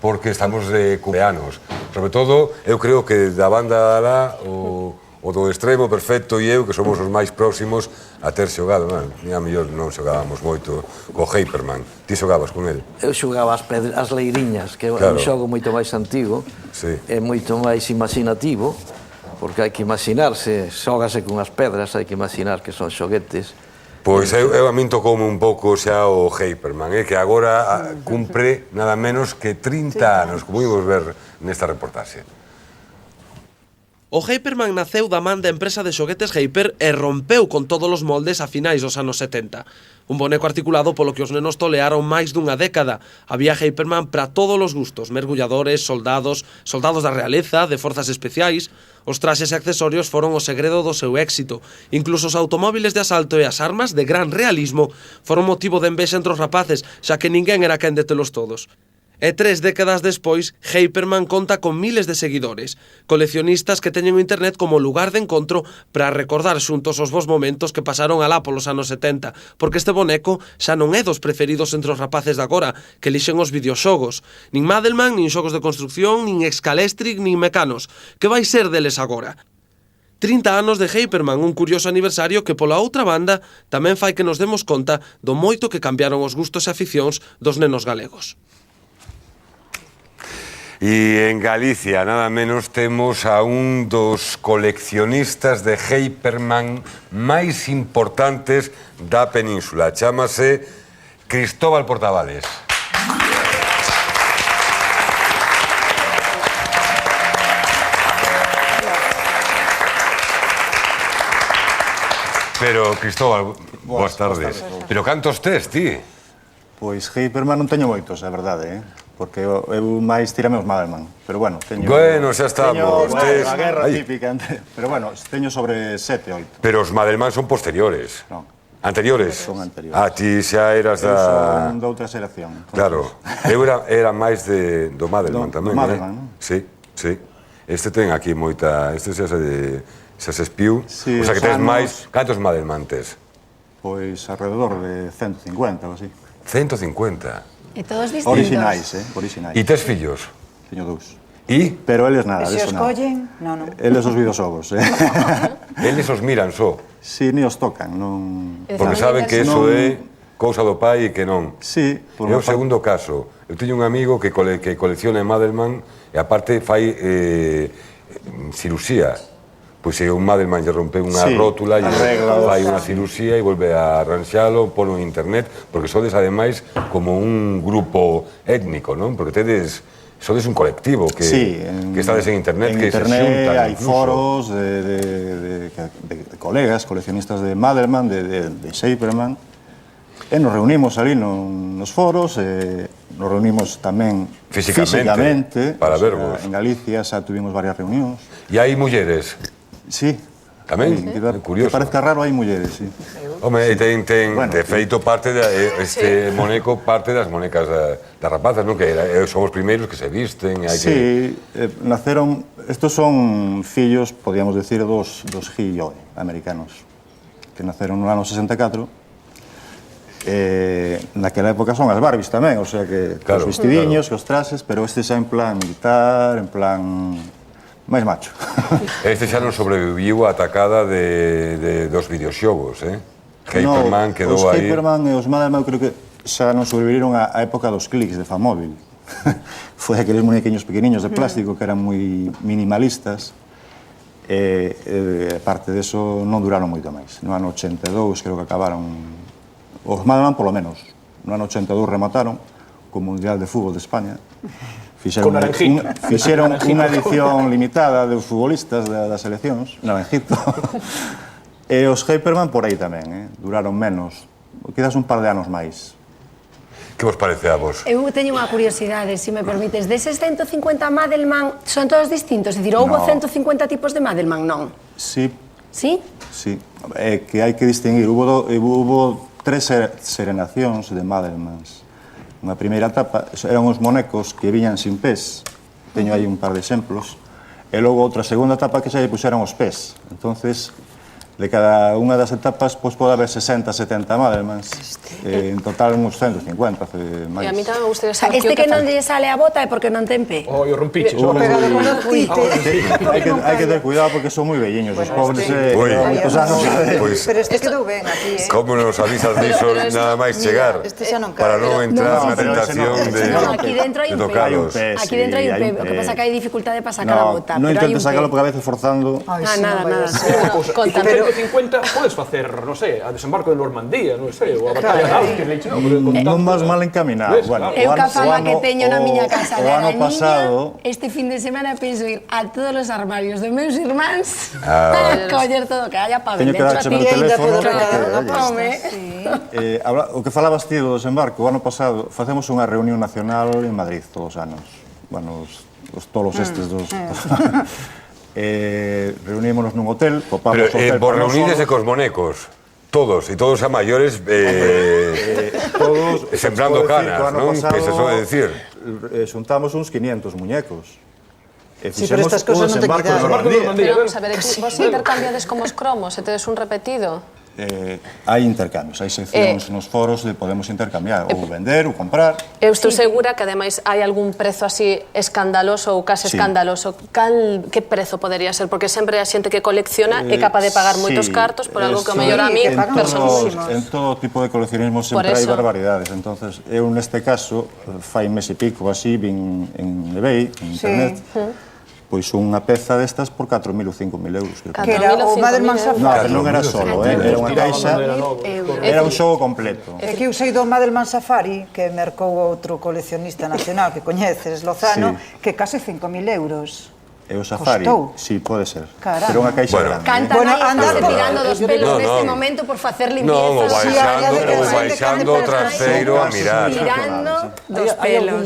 porque estamos de cumpleanos. Sobre todo, eu creo que da banda alá, o do extremo perfecto e eu, que somos os máis próximos a ter xogado, non? A mellor non xogábamos moito co Hyperman. Ti xogabas con ele? Eu xogaba as leiriñas, que é un xogo moito máis antigo, é moito máis imaginativo, porque hai que imaginarse, xógase con as pedras, hai que imaginar que son xoguetes. Pois eu a min tocoume un pouco xa o Hyperman, que agora cumpre nada menos que 30 anos, como imos ver nesta reportaxe. O Hyperman naceu da man da empresa de xoguetes Hyper e rompeu con todos os moldes a finais dos anos 70. Un boneco articulado polo que os nenos tolearon máis dunha década. Había Hyperman para todos os gustos, mergulladores, soldados da realeza, de forzas especiais. Os traxes e accesorios foron o segredo do seu éxito. Incluso os automóviles de asalto e as armas de gran realismo foron motivo de envexa entre os rapaces, xa que ninguén era quen de telos todos. E 3 décadas despois, Hyperman conta con miles de seguidores, coleccionistas que teñen o internet como lugar de encontro para recordar xuntos os bons momentos que pasaron alá polos anos 70, porque este boneco xa non é dos preferidos entre os rapaces de agora, que lixen os videoxogos. Nin Madelman, nin xogos de construcción, nin Excalestric, nin Mecanos. Que vai ser deles agora? 30 anos de Hyperman, un curioso aniversario que, pola outra banda, tamén fai que nos demos conta do moito que cambiaron os gustos e aficións dos nenos galegos. E en Galicia, nada menos, temos a un dos coleccionistas de Hyperman máis importantes da península. Chámase Cristóbal Portavales. Pero, Cristóbal, boas tardes. Pero cantos tes, ti? Pois Hyperman non teño moitos, é verdade, porque eu máis tirame os Madelman, pero bueno, teño... Bueno, xa estamos. A guerra típica, pero bueno, teño sobre 7, 8. Pero os Madelman son posteriores. Non. Anteriores? Son anteriores. Ah, ti xa eras da... Eu son de outra xeración. Claro. Eu era máis do Madelman tamén, do Madelman, non? Sí, sí. Este ten aquí moita... Este xa se espiu. O sea que tens máis... Cantos Madelman tes? Pois alrededor de 150 ou así. 150? E todos distintos. Orixinais, orixinais. E tes fillos? Teño 2. E? Pero eles nada, E se eso os nada. collen? Non. Eles os videoxogos, Eles os miran só? Si, ni os tocan, non... Porque saben que eso é cousa do pai e que non. Si. É o segundo caso. Eu teño un amigo que colecciona Madelman e aparte fai cirusía. Pois se un Madelman lle rompe unha rótula e fai unha cirusía e volve a arranxalo, pono en internet, porque sodes ademais como un grupo étnico, non? Porque sodes un colectivo que estades en internet, que se xuntan. En internet hai foros de colegas, coleccionistas de Madelman, de Hyperman, e nos reunimos ali nos foros, nos reunimos tamén físicamente para vervos. En Galicia xa tuvimos varias reunións. E hai mulleres? Sí. Tamén? Curioso. Que parezca raro, hai mulleres, sí. Home, de feito, este moneco parte das monecas das rapazas, non? Que son os primeiros que se visten. Sí, naceron... Estos son fillos, podíamos decir, dos He-Yoe americanos, que naceron no ano 64. Naquela época son as Barbies tamén, o sea que os vestidiños, os traxes, pero este xa en plan militar, en plan... máis macho. Este xa non sobreviviu a atacada dos videoxogos, Hyperman quedou aí... Os Hyperman e os Madelman creo que xa non sobreviviron a época dos clics de Famóvil. Foi aqueles muñequiños pequeniños de plástico que eran moi minimalistas e parte deso non duraron moito máis. No ano 82 creo que acabaron... Os Madelman polo menos. No ano 82 remataron co Mundial de Fútbol de España. Fixeron unha edición limitada dos futbolistas das seleccións, Naranjito. E os Hyperman por aí tamén, duraron menos, quizás un par de anos máis. Que vos parece a vos? Eu teño unha curiosidade, se me permites. Deses 150 Madelman son todos distintos? É dicir, houve 150 tipos de Madelman, non? Sí. Sí? Sí. É que hai que distinguir. Hubo 3 serenacións de Madelmans. Unha primeira etapa eran os monecos que viñan sin pés, teño aí un par de exemplos, e logo outra segunda etapa que xa lle puxeron os pés. Entonces, De cada unha das etapas pode haber 60, 70 Madelmans. En total uns 150, máis. E a mí tamén me gustaría saber Este que non lle sale a bota é porque non ten pé. Oh, yo rompiche. Hai que ter cuidado porque son moi velliños, os pobres moitos anos. Pero este quedou ben aquí, Como nos avisas diso nada máis chegar para non entrar na tentación de Aquí dentro hai un pé. Aquí dentro hai un pé, o que pasa que hai dificultade para sacar a bota. Non intentes sacarlo porque a veces forzando. Nada. 150 podes facer, non sei, a desembarco de Normandía, non sei, ou a batalla de Austerlitz, Non vas mal encaminado. Eu ca fama que teño na miña casa o de ano arañiña, pasado, este fin de semana penso ir a todos os armarios dos meus irmáns a coller todo o que haya para teño vender. que darche o teléfono. Home. O que falabas ti do desembarco, o ano pasado facemos unha reunión nacional en Madrid todos os anos. Bueno, os tolos estes dos... Reunímonos nun hotel, copamos o hotel. Vos reunides cos monecos, todos, e todos a maiores todos sembrando canas, non? Que se soe decir. Xuntamos uns 500 muñecos. Sí, pero estas cosas non te quitan. Pero vamos a ver, vos intercambiades como os cromos, e tedes un repetido? Hai intercambios, hai seccións nos foros de podemos intercambiar, ou vender, ou comprar. Eu estou segura que ademais hai algún prezo así escandaloso ou case escandaloso. Que prezo podería ser? Porque sempre hai xente que colecciona é capaz de pagar moitos cartos por algo que o mellor a mí personalmente. En todo tipo de coleccionismo sempre hai barbaridades. Entonces, eu neste caso, fai mes e pico así, vin en eBay, en internet, pois unha peza destas por 4.000 ou 5.000 euros. Que era o Madelman Safari. Non era solo, era unha caixa, era un xogo completo. É que eu sei do Madelman Safari, que mercou outro coleccionista nacional que coñeces, Lozano, que case 5.000 euros. E o Safari, si, pode ser. Caramba. Pero unha caixa grande. Canta andar tirando dos pelos neste momento por facer limpieza. Non, ou baixando o traseiro a mirar. Tirando dos Hai pelos.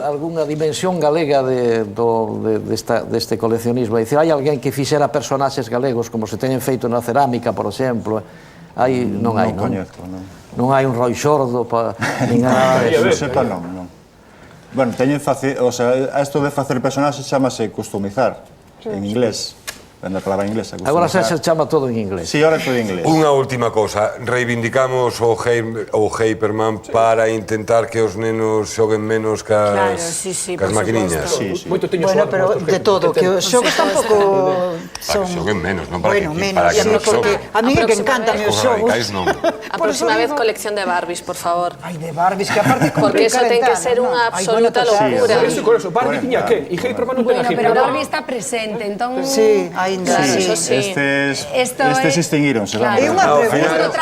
algunha dimensión galega deste coleccionismo? É dicir, hai alguén que fixera personaxes galegos como se teñen feito na cerámica, por exemplo? Non hai, non? Non coñezo, non. Non hai un Roy Xordo, nin nada de Non sepa, non. Bueno, teñen o sea, esto de facer personaxes chamase customizar, en inglés. Vendo a palabra inglesa. Agora xa se chama todo en inglés. Si, ahora é todo en inglés. Unha última cousa, reivindicamos o Hyperman para intentar que os nenos xoguen menos cas maquiniñas. Bueno, pero de todo, que os xogos tampouco son... Para que xoguen menos, non para que porque a mí que encantan os xogos. A próxima vez colección de Barbies, por favor. Ai, de Barbies, que aparte... Porque eso ten que ser unha absoluta locura. Por eso, Barbie tiña que, e Hyperman non ten a Pero Barbie está presente, entón... Sí, ainda. Estes extinguironse. É unha pregunta.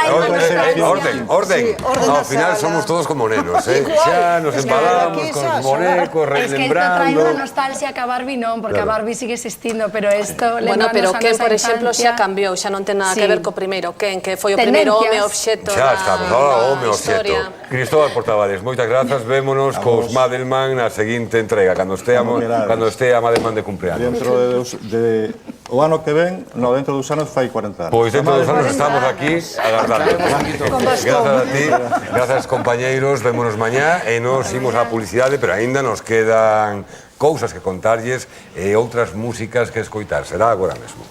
Orden. Ao final somos todos como nenos, xa nos embalamos con os monecos, relembrando... Es que isto trae unha nostalgia que a Barbie non, porque a Barbie sigue existindo, pero isto... Bueno, pero Ken, por exemplo, xa cambiou, xa non ten nada que ver co primeiro Ken, que foi o primeiro home obxecto da historia. Xa estamos, ahora home obxecto. Cristóbal Portavales, moitas grazas, vémonos cos Madelman na seguinte entrega, cando estea a Madelman de cumpleaños. Dentro de o ano que ven, dentro dos anos fai 40 anos. Pois dentro dos anos estamos aquí agardando. Grazas a ti, grazas compañeiros, vémonos mañá e nos imos á publicidade, pero aínda nos quedan cousas que contarlles e outras músicas que escoitar. Será agora mesmo.